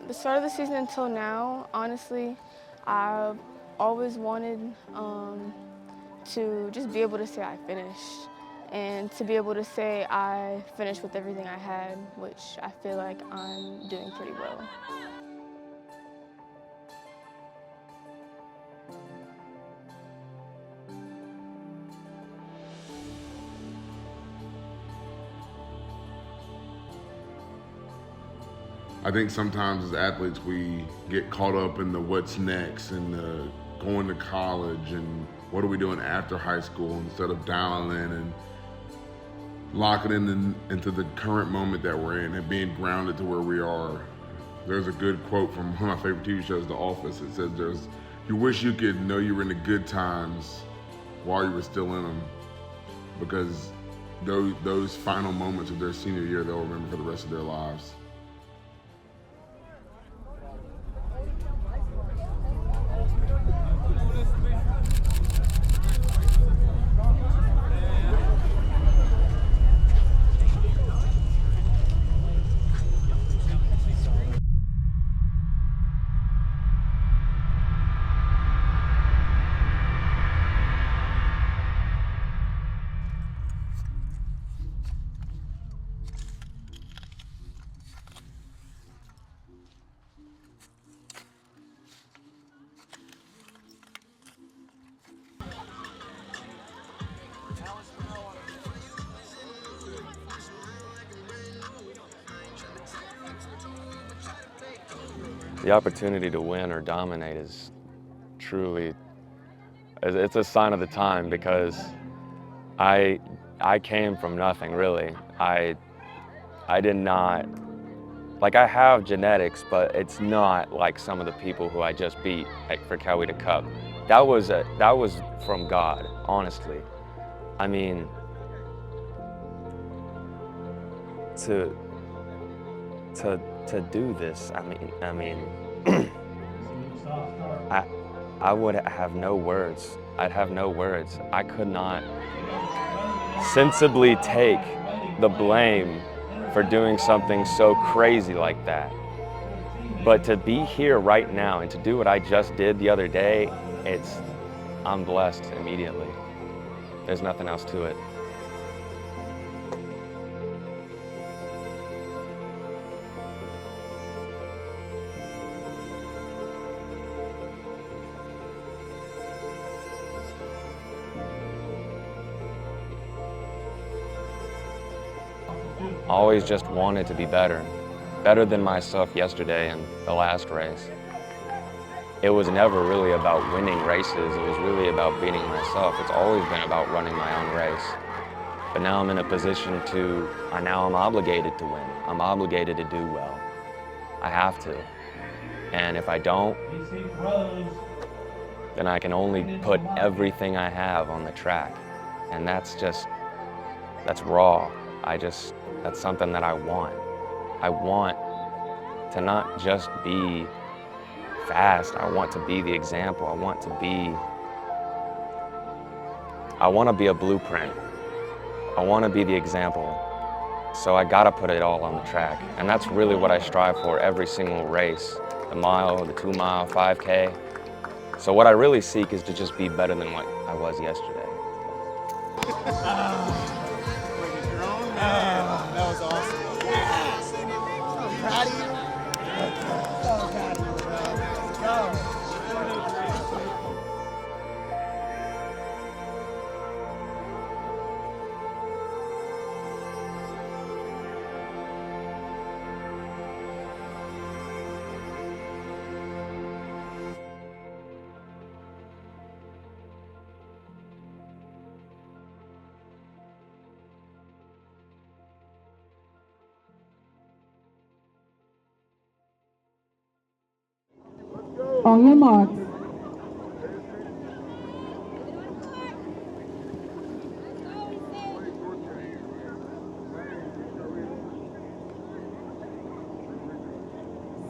The start of the season until now, honestly, I've always wanted to just be able to say I finished and to be able to say I finished with everything I had, which I feel like I'm doing pretty well. I think sometimes as athletes we get caught up in the what's next and the going to college and what are we doing after high school instead of dialing in and locking into the current moment that we're in and being grounded to where we are. There's a good quote from one of my favorite TV shows, The Office. It says you wish you could know you were in the good times while you were still in them, because those final moments of their senior year they'll remember for the rest of their lives. The opportunity to win or dominate is truly, it's a sign of the time, because I came from nothing really. I did not, like, I have genetics, but it's not like some of the people who I just beat for Coweta Cup. That was from God, honestly. I mean, to do this, I mean, I would have no words. I'd have no words. I could not sensibly take the blame for doing something so crazy like that. But to be here right now and to do what I just did the other day, I'm blessed immediately. There's nothing else to it. Always just wanted to be better than myself yesterday in the last race. It was never really about winning races, it was really about beating myself. It's always been about running my own race. But now I'm in a position now I'm obligated to win. I'm obligated to do well. I have to. And if I don't, then I can only put everything I have on the track. And that's raw. That's something that I want. I want to not just be fast, I want to be the example. I want to be a blueprint. I want to be the example. So I gotta put it all on the track. And that's really what I strive for every single race. The mile, the 2 mile, 5K. So what I really seek is to just be better than what I was yesterday. That was awesome. I'm proud of you. So proud of you, bro. Let's go. On your mark.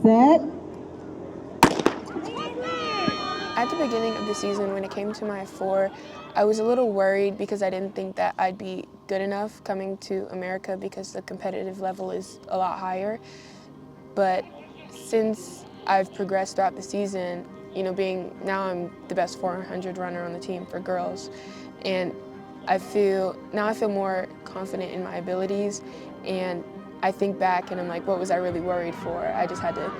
Set. At the beginning of the season, when it came to my 4, I was a little worried because I didn't think that I'd be good enough coming to America because the competitive level is a lot higher. But since I've progressed throughout the season, you know, now I'm the best 400 runner on the team for girls, and I feel more confident in my abilities, and I think back and I'm like, what was I really worried for? I just had to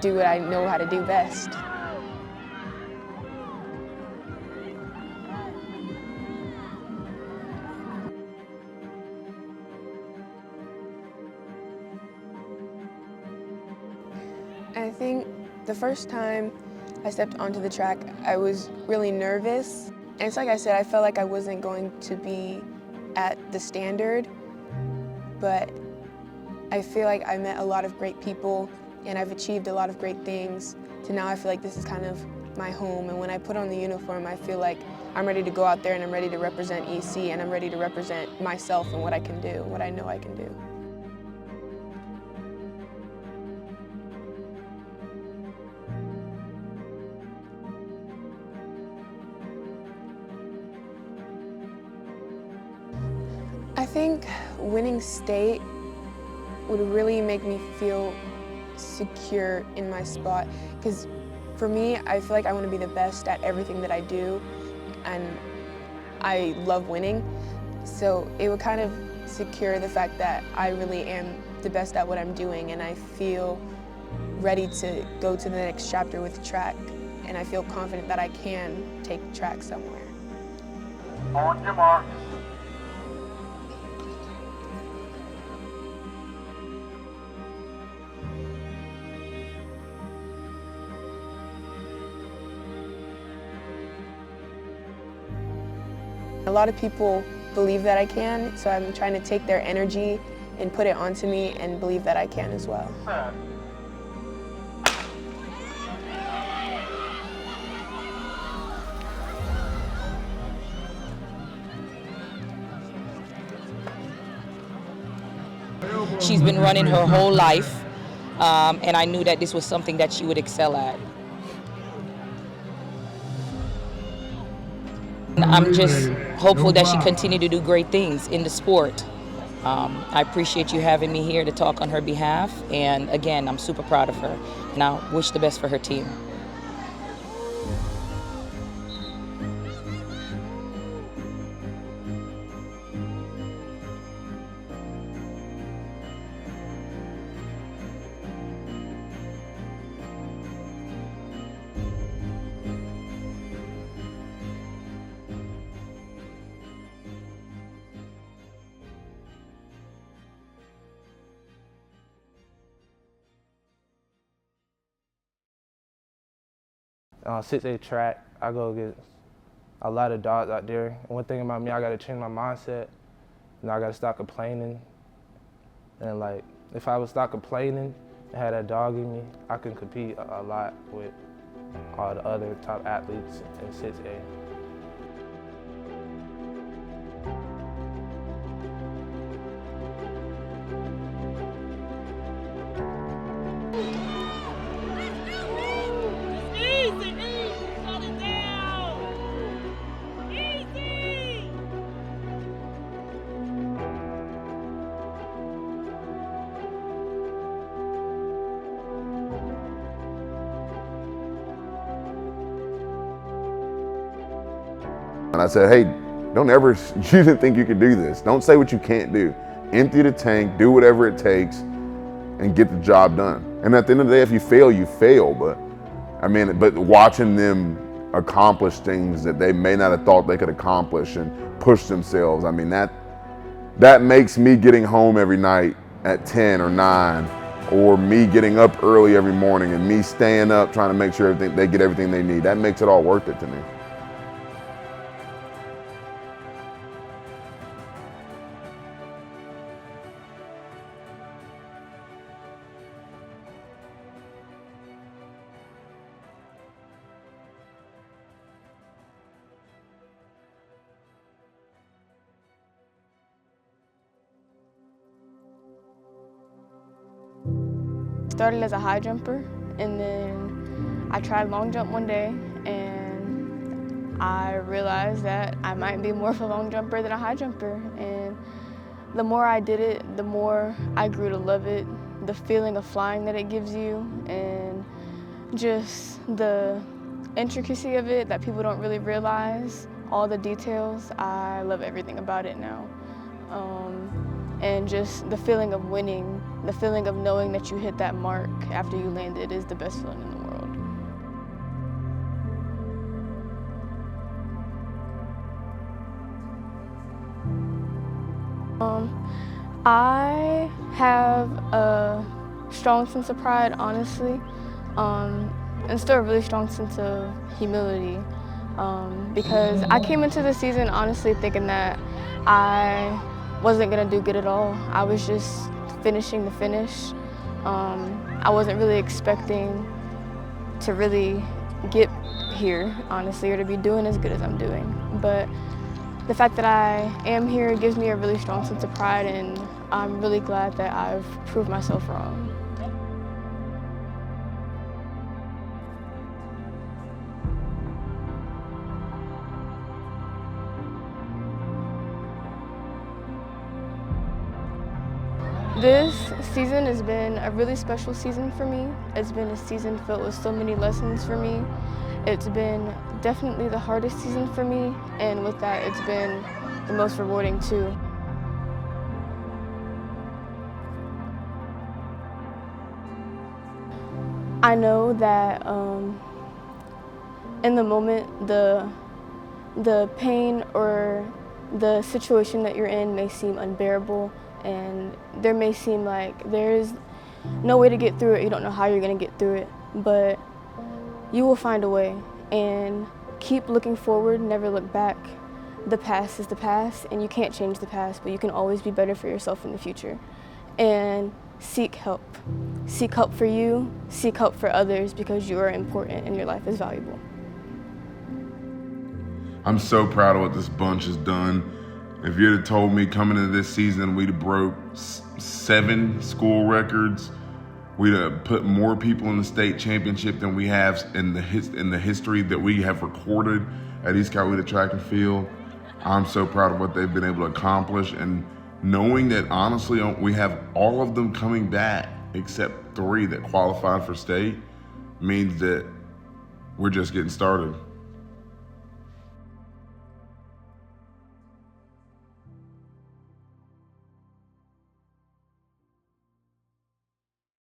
do what I know how to do best. I think the first time I stepped onto the track, I was really nervous. And it's like I said, I felt like I wasn't going to be at the standard, but I feel like I met a lot of great people and I've achieved a lot of great things. So now I feel like this is kind of my home, and when I put on the uniform, I feel like I'm ready to go out there and I'm ready to represent EC, and I'm ready to represent myself and what I can do, what I know I can do. I think winning state would really make me feel secure in my spot, because for me, I feel like I want to be the best at everything that I do, and I love winning. So it would kind of secure the fact that I really am the best at what I'm doing, and I feel ready to go to the next chapter with track, and I feel confident that I can take track somewhere. On your mark. A lot of people believe that I can, so I'm trying to take their energy and put it onto me and believe that I can as well. She's been running her whole life, and I knew that this was something that she would excel at. I'm just hopeful that she continue to do great things in the sport. I appreciate you having me here to talk on her behalf, and again, I'm super proud of her, and I wish the best for her team. On 6A track, I go against a lot of dogs out there. And one thing about me, I gotta change my mindset. You know, I gotta stop complaining. And like, if I would stop complaining and had that dog in me, I can compete a lot with all the other top athletes in 6A. And I said, hey, don't ever, you didn't think you could do this. Don't say what you can't do. Empty the tank, do whatever it takes, and get the job done. And at the end of the day, if you fail, you fail. But I mean, but watching them accomplish things that they may not have thought they could accomplish and push themselves, I mean, that makes me getting home every night at 10 or 9, or me getting up early every morning and me staying up trying to make sure they get everything they need. That makes it all worth it to me. Started as a high jumper, and then I tried long jump one day, and I realized that I might be more of a long jumper than a high jumper. And the more I did it, the more I grew to love it, the feeling of flying that it gives you and just the intricacy of it that people don't really realize, all the details. I love everything about it now. And just the feeling of winning, the feeling of knowing that you hit that mark after you landed is the best feeling in the world. I have a strong sense of pride, honestly, and still a really strong sense of humility, because I came into the season honestly thinking that I wasn't gonna do good at all. I was just finishing the finish. I wasn't really expecting to really get here, honestly, or to be doing as good as I'm doing. But the fact that I am here gives me a really strong sense of pride, and I'm really glad that I've proved myself wrong. This season has been a really special season for me. It's been a season filled with so many lessons for me. It's been definitely the hardest season for me, and with that, it's been the most rewarding too. I know that in the moment, the pain or the situation that you're in may seem unbearable, and there may seem like there's no way to get through it. You don't know how you're gonna get through it, but you will find a way, and keep looking forward, never look back. The past is the past, and you can't change the past, but you can always be better for yourself in the future. And seek help. Seek help for you, seek help for others, because you are important and your life is valuable. I'm so proud of what this bunch has done. If you'd have told me coming into this season we'd have broke 7 school records, we'd have put more people in the state championship than we have in the history that we have recorded at East Coweta Track and Field. I'm so proud of what they've been able to accomplish, and knowing that honestly we have all of them coming back except 3 that qualified for state means that we're just getting started.